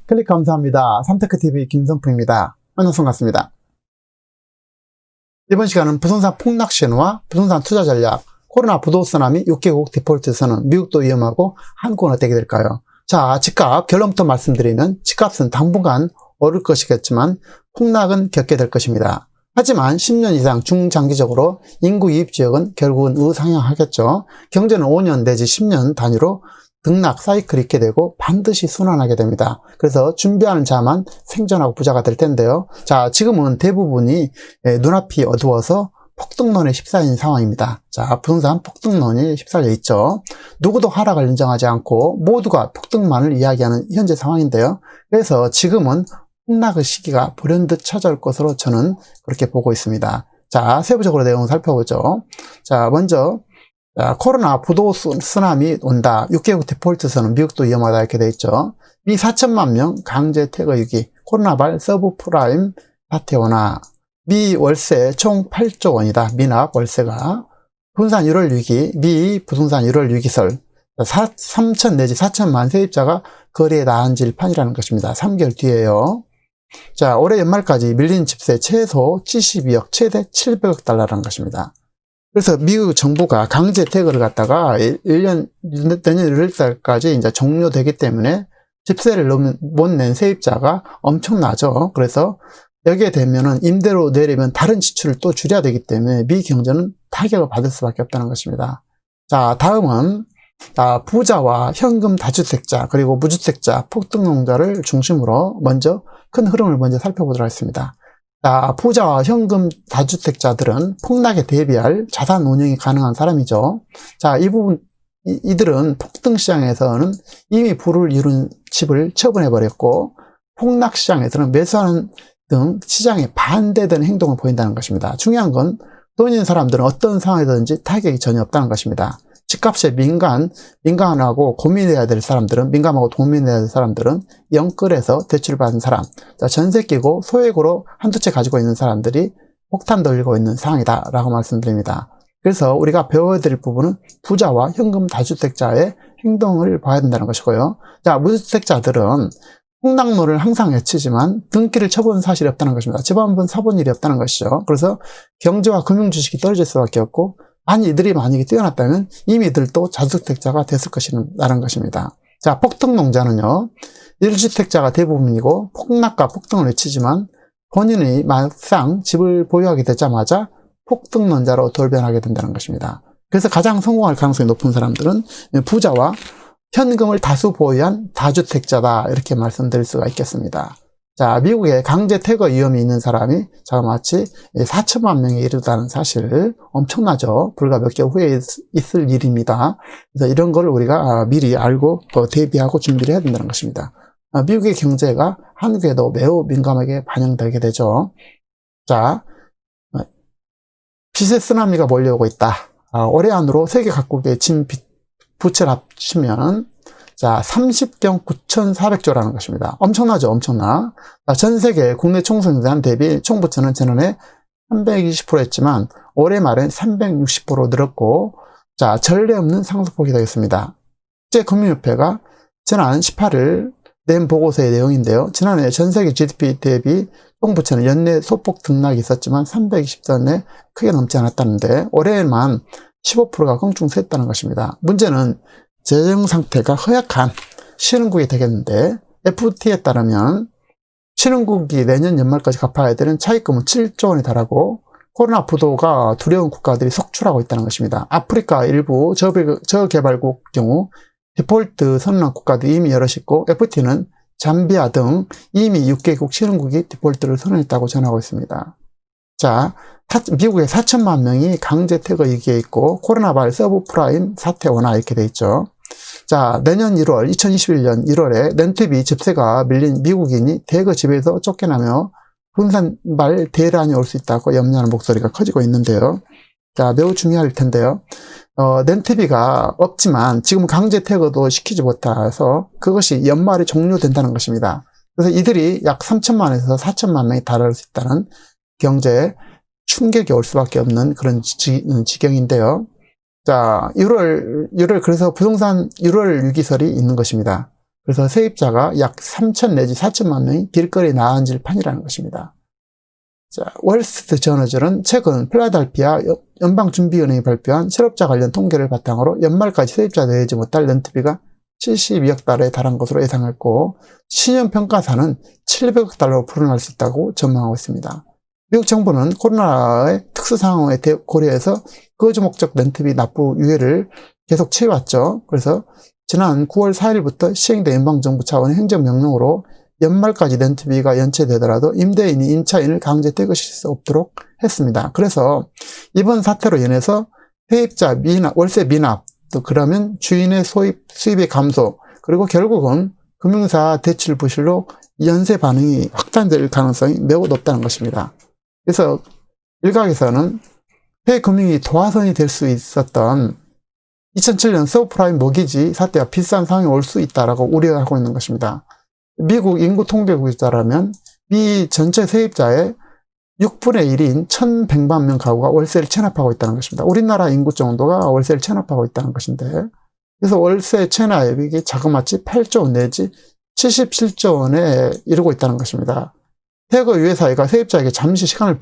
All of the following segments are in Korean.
클릭 감사합니다. 삼테크TV 김선풍입니다. 만나서 반갑습니다. 이번 시간은 부동산 폭락 신호와 부동산 투자 전략, 코로나 부도 쓰나미 6개국 디폴트 선언, 미국도 위험하고 한국은 어떻게 될까요? 자, 집값 결론부터 말씀드리면 집값은 당분간 오를 것이겠지만 폭락은 겪게 될 것입니다. 하지만 10년 이상 중장기적으로 인구 유입 지역은 결국은 우상향하겠죠. 경제는 5년 내지 10년 단위로 등락 사이클이 있게 되고 반드시 순환하게 됩니다. 그래서 준비하는 자만 생존하고 부자가 될 텐데요. 자, 지금은 대부분이 눈앞이 어두워서 폭등론에 휩싸인 상황입니다. 자, 부동산 폭등론이 휩싸여 있죠. 누구도 하락을 인정하지 않고 모두가 폭등만을 이야기하는 현재 상황인데요. 그래서 지금은 폭락의 시기가 불현듯 찾아올 것으로 저는 그렇게 보고 있습니다. 자, 세부적으로 내용을 살펴보죠. 자, 먼저 코로나 부도 쓰나미 온다. 6개국 디폴트 선언, 미국도 위험하다 이렇게 돼 있죠. 미 4천만 명 강제 퇴거 위기, 코로나발 서브프라임 사태 원화, 미 월세 총 8조 원이다. 미납 월세가. 부동산 1월 위기, 미 부동산 1월 위기설, 3천 내지 4천만 세입자가 거리에 나앉을 판이라는 것입니다. 3개월 뒤에요. 자, 올해 연말까지 밀린 집세 최소 72억, 최대 700억 달러라는 것입니다. 그래서 미국 정부가 강제 퇴거를 갖다가 1년, 내년 1월달까지 이제 종료되기 때문에 집세를 못 낸 세입자가 엄청나죠. 그래서 여기에 되면은 임대료 내리면 다른 지출을 또 줄여야 되기 때문에 미 경제는 타격을 받을 수밖에 없다는 것입니다. 자, 다음은 부자와 현금 다주택자 그리고 무주택자 폭등론자를 중심으로 먼저 큰 흐름을 먼저 살펴보도록 하겠습니다. 자, 부자와 현금 다주택자들은 폭락에 대비할 자산 운용이 가능한 사람이죠. 자, 이들은 폭등 시장에서는 이미 부를 이룬 집을 처분해버렸고, 폭락 시장에서는 매수하는 등 시장에 반대되는 행동을 보인다는 것입니다. 중요한 건 돈 있는 사람들은 어떤 상황이든지 타격이 전혀 없다는 것입니다. 집값에 민감하고 고민해야 될 사람들은, 민감하고 고민해야 될 사람들은 영끌에서 대출을 받은 사람, 전세 끼고 소액으로 한두 채 가지고 있는 사람들이 폭탄 돌리고 있는 상황이다 라고 말씀드립니다. 그래서 우리가 배워야 될 부분은 부자와 현금 다주택자의 행동을 봐야 된다는 것이고요. 자, 무주택자들은 폭락론을 항상 외치지만 등기를 쳐본 사실이 없다는 것입니다. 집 한번 사본 일이 없다는 것이죠. 그래서 경제와 금융 주식이 떨어질 수밖에 없고, 이들이 만약에 뛰어났다면 이미 이들도 다주택자가 됐을 것이라는 것입니다. 자, 폭등론자는요, 1주택자가 대부분이고 폭락과 폭등을 외치지만 본인이 막상 집을 보유하게 되자마자 폭등론자로 돌변하게 된다는 것입니다. 그래서 가장 성공할 가능성이 높은 사람들은 부자와 현금을 다수 보유한 다주택자다 이렇게 말씀드릴 수가 있겠습니다. 자, 미국에 강제 퇴거 위험이 있는 사람이 자그마치 4천만 명에 이르다는 사실 엄청나죠. 불과 몇 개월 후에 있을 일입니다. 그래서 이런 걸 우리가 미리 알고 대비하고 준비를 해야 된다는 것입니다. 미국의 경제가 한국에도 매우 민감하게 반영되게 되죠. 자, 빚의 쓰나미가 몰려오고 있다. 올해 안으로 세계 각국의 진 부채를 합치면 자, 30경 9,400조라는 것입니다. 엄청나죠, 엄청나. 전 세계 국내 총생산 대비 총부채는 지난해 320% 했지만 올해 말엔 360% 늘었고, 자, 전례 없는 상승폭이 되겠습니다. 국제금융협회가 지난 18일 낸 보고서의 내용인데요. 지난해 전 세계 GDP 대비 총부채는 연내 소폭 등락이 있었지만 320조 크게 넘지 않았다는데 올해만 15%가 껑충 샜다는 것입니다. 문제는 재정 상태가 허약한 신흥국이 되겠는데, FT에 따르면 신흥국이 내년 연말까지 갚아야 되는 차입금은 7조 원에 달하고 코로나 부도가 두려운 국가들이 속출하고 있다는 것입니다. 아프리카 일부 저개발국 경우 디폴트 선언한 국가도 이미 여럿 있고, FT는 잠비아 등 이미 6개국 신흥국이 디폴트를 선언했다고 전하고 있습니다. 자, 미국의 4천만 명이 강제 퇴거 위기에 있고 코로나발 서브프라임 사태 원화 이렇게 돼 있죠. 자, 내년 1월 2021년 1월에 렌트비 집세가 밀린 미국인이 대거 집에서 쫓겨나며 분산발 대란이 올 수 있다고 염려하는 목소리가 커지고 있는데요. 자, 매우 중요할 텐데요. 렌트비가 없지만 지금 강제 퇴거도 시키지 못해서 그것이 연말에 종료된다는 것입니다. 그래서 이들이 약 3천만에서 4천만 명이 달할 수 있다는 경제에 충격이 올 수밖에 없는 그런 지경인데요. 자, 1월 그래서 부동산 1월 위기설이 있는 것입니다. 그래서 세입자가 약 3천 내지 4천만 명이 길거리에 나앉을 판이라는 것입니다. 자, 월스트리트저널은 최근 필라델피아 연방준비은행이 발표한 실업자 관련 통계를 바탕으로 연말까지 세입자 내지 못할 렌트비가 72억 달러에 달한 것으로 예상했고 신용평가사는 700억 달러로 불어날 수 있다고 전망하고 있습니다. 미국 정부는 코로나의 특수 상황에 고려해서 거주 목적 렌트비 납부 유예를 계속 취해왔죠. 그래서 지난 9월 4일부터 시행된 연방정부 차원의 행정명령으로 연말까지 렌트비가 연체되더라도 임대인이 임차인을 강제 퇴거시킬 수 없도록 했습니다. 그래서 이번 사태로 인해서 세입자 월세 미납, 또 그러면 주인의 수입의 감소, 그리고 결국은 금융사 대출 부실로 연쇄 반응이 확산될 가능성이 매우 높다는 것입니다. 그래서 일각에서는 폐금융이 도화선이 될 수 있었던 2007년 서브프라임 모기지 사태와 비슷한 상황이 올 수 있다라고 우려하고 있는 것입니다. 미국 인구 통계국에 따르면 미 전체 세입자의 6분의 1인 1,100만 명 가구가 월세를 체납하고 있다는 것입니다. 우리나라 인구 정도가 월세를 체납하고 있다는 것인데, 그래서 월세 체납액이 자그마치 8조 원 내지 77조 원에 이르고 있다는 것입니다. 퇴거 유예 사유가 세입자에게 잠시 시간을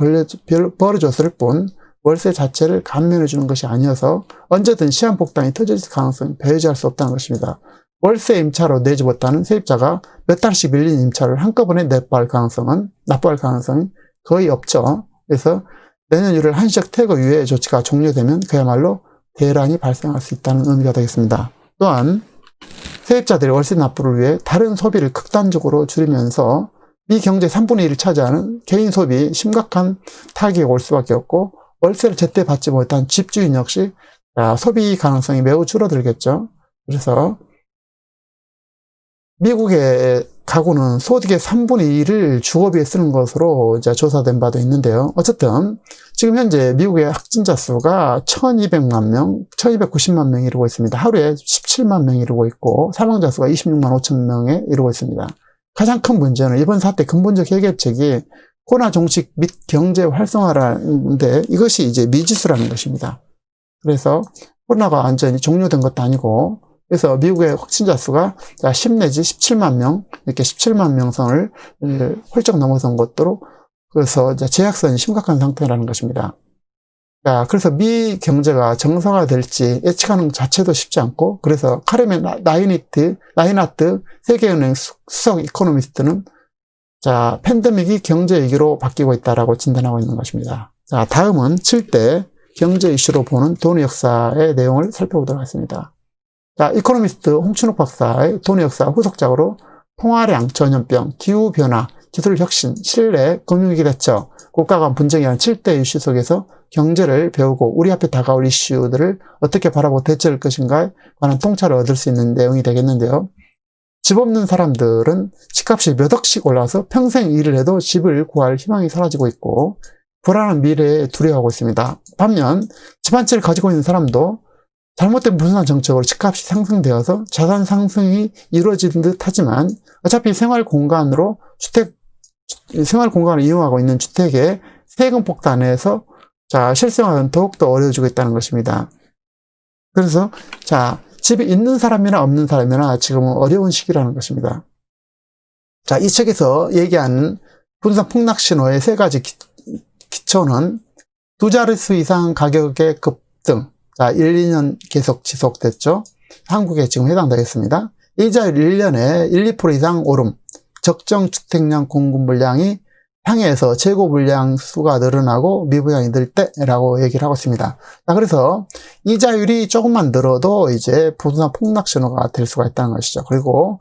벌어줬을 뿐 월세 자체를 감면해 주는 것이 아니어서 언제든 시한폭탄이 터질 가능성을 배제할 수 없다는 것입니다. 월세 임차로 내지 못하는 세입자가 몇 달씩 밀린 임차를 한꺼번에 납부할 가능성이 거의 없죠. 그래서 내년 1월 한시적 퇴거 유예 조치가 종료되면 그야말로 대란이 발생할 수 있다는 의미가 되겠습니다. 또한 세입자들이 월세 납부를 위해 다른 소비를 극단적으로 줄이면서 미 경제 3분의 1을 차지하는 개인 소비에 심각한 타격이 올 수밖에 없고 월세를 제때 받지 못한 집주인 역시 소비 가능성이 매우 줄어들겠죠. 그래서 미국의 가구는 소득의 3분의 1을 주거비에 쓰는 것으로 이제 조사된 바도 있는데요. 어쨌든 지금 현재 미국의 확진자 수가 1,200만 명, 1,290만 명이 이르고 있습니다. 하루에 17만 명이 이르고 있고 사망자 수가 26만 5천 명에 이르고 있습니다. 가장 큰 문제는 이번 사태 근본적 해결책이 코로나 종식 및 경제 활성화라는데 이것이 이제 미지수라는 것입니다. 그래서 코로나가 완전히 종료된 것도 아니고 그래서 미국의 확진자 수가 10 내지 17만 명, 이렇게 17만 명 선을 훌쩍 넘어선 것으로 그래서 이제 제약선이 심각한 상태라는 것입니다. 그래서 미 경제가 정상화될지 예측하는 자체도 쉽지 않고 그래서 카레멘 라이나트 세계은행 수석 이코노미스트는 팬데믹이 경제 위기로 바뀌고 있다라고 진단하고 있는 것입니다. 다음은 7대 경제 이슈로 보는 돈의 역사의 내용을 살펴보도록 하겠습니다. 이코노미스트 홍춘욱 박사의 돈의 역사 후속작으로 통화량 전염병, 기후변화, 기술혁신, 신뢰, 금융위기 대처, 국가 간 분쟁이라는 7대 이슈 속에서 경제를 배우고 우리 앞에 다가올 이슈들을 어떻게 바라보고 대처할 것인가에 관한 통찰을 얻을 수 있는 내용이 되겠는데요. 집 없는 사람들은 집값이 몇 억씩 올라서 평생 일을 해도 집을 구할 희망이 사라지고 있고 불안한 미래에 두려워하고 있습니다. 반면 집 한 채를 가지고 있는 사람도 잘못된 부동산 정책으로 집값이 상승되어서 자산 상승이 이루어진 듯 하지만 어차피 생활 공간을 이용하고 있는 주택의 세금 폭탄에서 실생활은 더욱더 어려워지고 있다는 것입니다. 그래서 집이 있는 사람이나 없는 사람이나 지금은 어려운 시기라는 것입니다. 이 책에서 얘기하는 부동산 폭락 신호의 세 가지 기초는 두 자릿수 이상 가격의 급등, 1, 2년 계속 지속됐죠. 한국에 지금 해당되겠습니다. 이자율 1년에 1, 2% 이상 오름, 적정 주택량 공급 물량이 향해서 재고 물량 수가 늘어나고 미분양이 늘 때라고 얘기를 하고 있습니다. 그래서 이자율이 조금만 늘어도 이제 부동산 폭락 신호가 될 수가 있다는 것이죠. 그리고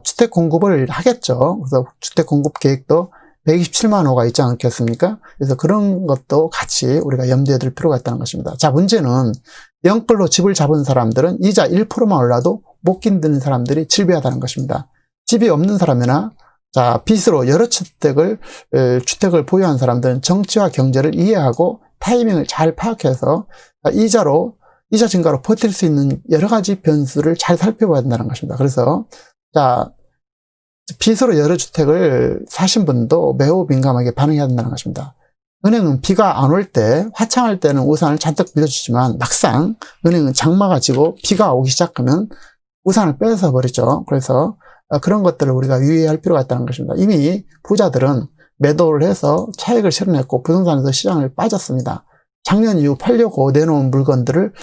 주택 공급을 하겠죠. 그래서 주택 공급 계획도 127만 호가 있지 않겠습니까? 그래서 그런 것도 같이 우리가 염두에 둘 필요가 있다는 것입니다. 문제는 영끌로 집을 잡은 사람들은 이자 1%만 올라도 못 견디는 사람들이 질비하다는 것입니다. 집이 없는 사람이나 빚으로 여러 주택을 보유한 사람들은 정치와 경제를 이해하고 타이밍을 잘 파악해서 이자 증가로 버틸 수 있는 여러 가지 변수를 잘 살펴봐야 된다는 것입니다. 그래서 빚으로 여러 주택을 사신 분도 매우 민감하게 반응해야 된다는 것입니다. 은행은 비가 안 올 때, 화창할 때는 우산을 잔뜩 빌려주지만 막상 은행은 장마가 지고 비가 오기 시작하면 우산을 뺏어 버리죠. 그래서 그런 것들을 우리가 유의할 필요가 있다는 것입니다. 이미 부자들은 매도를 해서 차익을 실현했고 부동산에서 시장을 빠졌습니다. 작년 이후 팔려고 내놓은 물건들을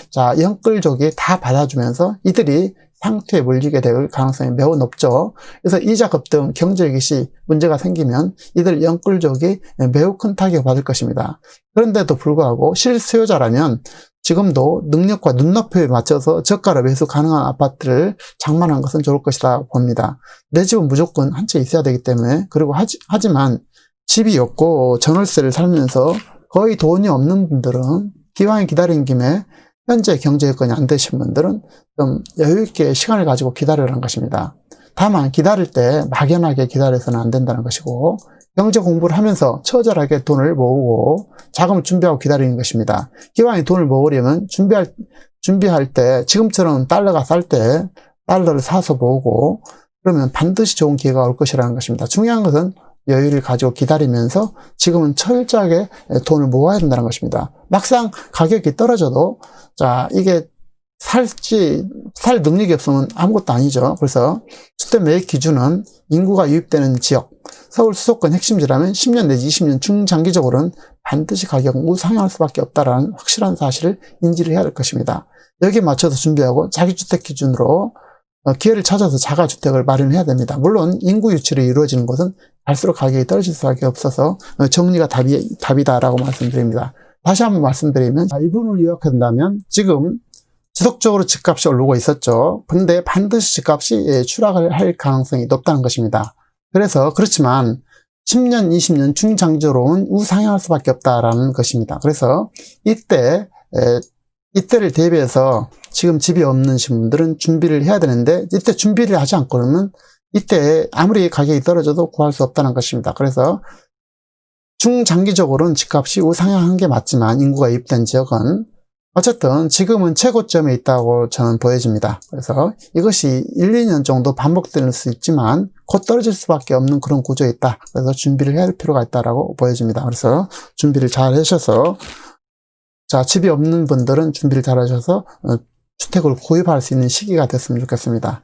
영끌족이 다 받아주면서 이들이 상투에 몰리게 될 가능성이 매우 높죠. 그래서 이자 급등, 경제위기 시 문제가 생기면 이들 영끌족이 매우 큰 타격을 받을 것입니다. 그런데도 불구하고 실수요자라면 지금도 능력과 눈높이에 맞춰서 저가로 매수 가능한 아파트를 장만하는 것은 좋을 것이다 봅니다. 내 집은 무조건 한 채 있어야 되기 때문에, 그리고 하지만 집이 없고 전월세를 살면서 거의 돈이 없는 분들은 기왕에 기다린 김에 현재 경제 여건이 안 되신 분들은 좀 여유있게 시간을 가지고 기다리라는 것입니다. 다만 기다릴 때 막연하게 기다려서는 안 된다는 것이고, 경제 공부를 하면서 처절하게 돈을 모으고 자금을 준비하고 기다리는 것입니다. 기왕에 돈을 모으려면 준비할 때 지금처럼 달러가 쌀 때 달러를 사서 모으고, 그러면 반드시 좋은 기회가 올 것이라는 것입니다. 중요한 것은 여유를 가지고 기다리면서 지금은 철저하게 돈을 모아야 된다는 것입니다. 막상 가격이 떨어져도 이게 살 능력이 없으면 아무것도 아니죠. 그래서 주택 매입 기준은 인구가 유입되는 지역, 서울 수도권 핵심지라면 10년 내지 20년 중장기적으로는 반드시 가격은 우상향할 수밖에 없다라는 확실한 사실을 인지를 해야 될 것입니다. 여기에 맞춰서 준비하고 자기 주택 기준으로 기회를 찾아서 자가주택을 마련해야 됩니다. 물론 인구 유출이 이루어지는 곳은 갈수록 가격이 떨어질 수밖에 없어서 정리가 답이다라고 말씀드립니다. 다시 한번 말씀드리면, 이 부분을 요약한다면 지금 지속적으로 집값이 오르고 있었죠. 근데 반드시 집값이 추락을 할 가능성이 높다는 것입니다. 그렇지만 10년, 20년 중장기적으로는 우상향할 수밖에 없다라는 것입니다. 그래서 이때를 대비해서 지금 집이 없는 분들은 준비를 해야 되는데, 이때 준비를 하지 않고 그러면 이때 아무리 가격이 떨어져도 구할 수 없다는 것입니다. 그래서 중장기적으로는 집값이 우상향한 게 맞지만 인구가 유입된 지역은 어쨌든 지금은 최고점에 있다고 저는 보여집니다. 그래서 이것이 1, 2년 정도 반복될 수 있지만 곧 떨어질 수밖에 없는 그런 구조에 있다. 그래서 준비를 해야 할 필요가 있다고 보여집니다. 그래서 준비를 잘 하셔서, 집이 없는 분들은 준비를 잘 하셔서 주택을 구입할 수 있는 시기가 됐으면 좋겠습니다.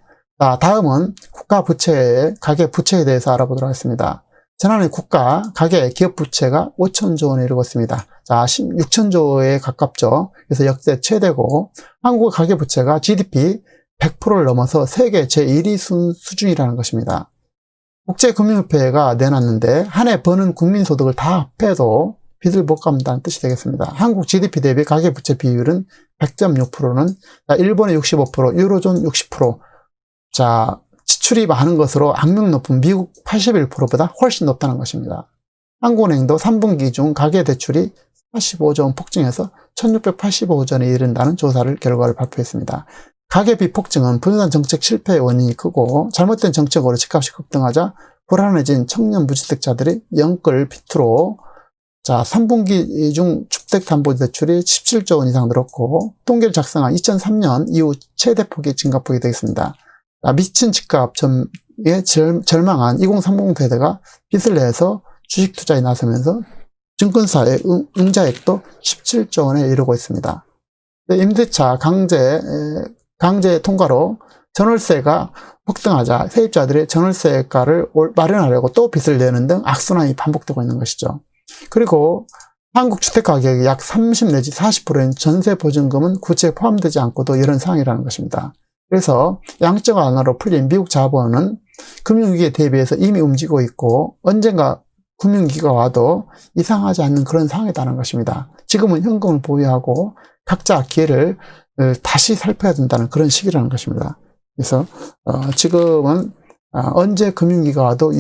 다음은 국가 부채, 가계 부채에 대해서 알아보도록 하겠습니다. 지난해 국가, 가계, 기업 부채가 5천조 원에 이르렀습니다. 16천조에 가깝죠. 그래서 역대 최대고, 한국의 가계 부채가 GDP 100%를 넘어서 세계 제1위 수준이라는 것입니다. 국제금융협회가 내놨는데 한 해 버는 국민소득을 다 합해도 빚을 못 갚는다는 뜻이 되겠습니다. 한국 GDP 대비 가계부채 비율은 100.6%는 일본의 65%, 유로존 60%, 지출이 많은 것으로 악명 높은 미국 81%보다 훨씬 높다는 것입니다. 한국은행도 3분기 중 가계대출이 45조 원 폭증해서 1685조 원에 이른다는 결과를 발표했습니다. 가계비 폭증은 부동산 정책 실패의 원인이 크고, 잘못된 정책으로 집값이 급등하자 불안해진 청년 무주택자들이 영끌 빚으로 3분기 중 주택담보대출이 17조 원 이상 늘었고, 통계를 작성한 2003년 이후 최대폭의 증가폭이 되겠습니다. 미친 집값에 절망한 2030 세대가 빚을 내서 주식 투자에 나서면서 증권사의 응자액도 17조 원에 이르고 있습니다. 임대차 강제 통과로 전월세가 폭등하자 세입자들이 전월세가를 마련하려고 또 빚을 내는 등 악순환이 반복되고 있는 것이죠. 그리고 한국 주택가격이 약 30 내지 40%인 전세보증금은 구체에 포함되지 않고도 이런 상황이라는 것입니다. 그래서 양적 완화로 풀린 미국 자본은 금융위기에 대비해서 이미 움직이고 있고, 언젠가 금융위기가 와도 이상하지 않는 그런 상황이라는 것입니다. 지금은 현금을 보유하고 각자 기회를 다시 살펴야 된다는 그런 시기라는 것입니다. 그래서 지금은 언제 금융위기가 와도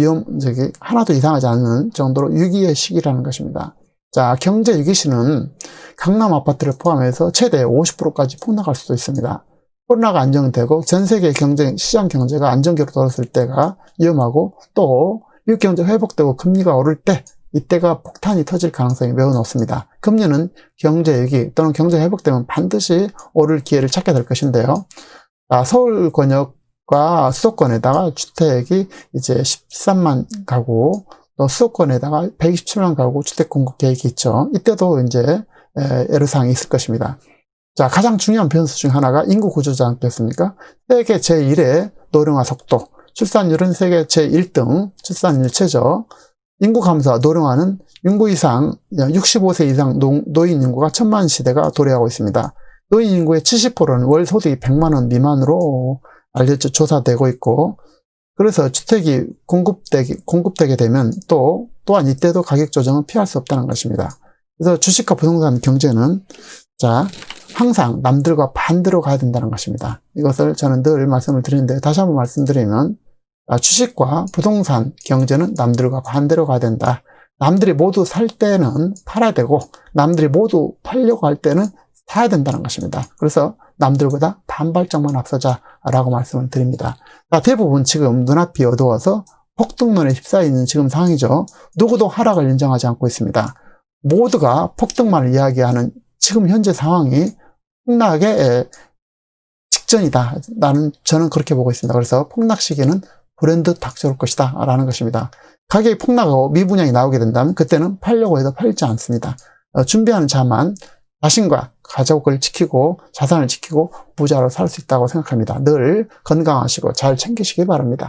하나도 이상하지 않는 정도로 위기의 시기라는 것입니다. 경제 위기 시는 강남 아파트를 포함해서 최대 50%까지 폭락할 수도 있습니다. 코로나가 안정되고 전 세계 시장 경제가 안정기로 돌아설 때가 위험하고, 또 미국 경제가 회복되고 금리가 오를 때, 이때가 폭탄이 터질 가능성이 매우 높습니다. 금리는 경제 위기 또는 경제가 회복되면 반드시 오를 기회를 찾게 될 것인데요. 서울 권역과 수도권에다가 주택이 이제 13만 가구, 또 수도권에다가 127만 가구 주택 공급 계획이 있죠. 이때도 이제 애로사항이 있을 것입니다. 가장 중요한 변수 중 하나가 인구 구조지 않겠습니까? 세계 제1의 노령화 속도, 출산율은 세계 제1등 출산율 최저. 인구 감소와 노령화는 인구 이상 65세 이상 노인 인구가 1000만 시대가 도래하고 있습니다. 노인 인구의 70%는 월 소득이 100만 원 미만으로 알려져 조사되고 있고, 그래서 주택이 공급되게 되면 또한 이때도 가격 조정은 피할 수 없다는 것입니다. 그래서 주식과 부동산 경제는 항상 남들과 반대로 가야 된다는 것입니다. 이것을 저는 늘 말씀을 드리는데, 다시 한번 말씀드리면 주식과 부동산 경제는 남들과 반대로 가야 된다. 남들이 모두 살 때는 팔아야 되고, 남들이 모두 팔려고 할 때는 사야 된다는 것입니다. 그래서 남들보다 반발짝만 앞서자라고 말씀을 드립니다. 대부분 지금 눈앞이 어두워서 폭등론에 휩싸여 있는 지금 상황이죠. 누구도 하락을 인정하지 않고 있습니다. 모두가 폭등만을 이야기하는 지금 현재 상황이 폭락의 직전이다. 저는 그렇게 보고 있습니다. 그래서 폭락 시기는 불현듯 닥쳐올 것이다 라는 것입니다. 가격이 폭락하고 미분양이 나오게 된다면 그때는 팔려고 해도 팔지 않습니다. 준비하는 자만 자신과 가족을 지키고 자산을 지키고 부자로 살 수 있다고 생각합니다. 늘 건강하시고 잘 챙기시기 바랍니다.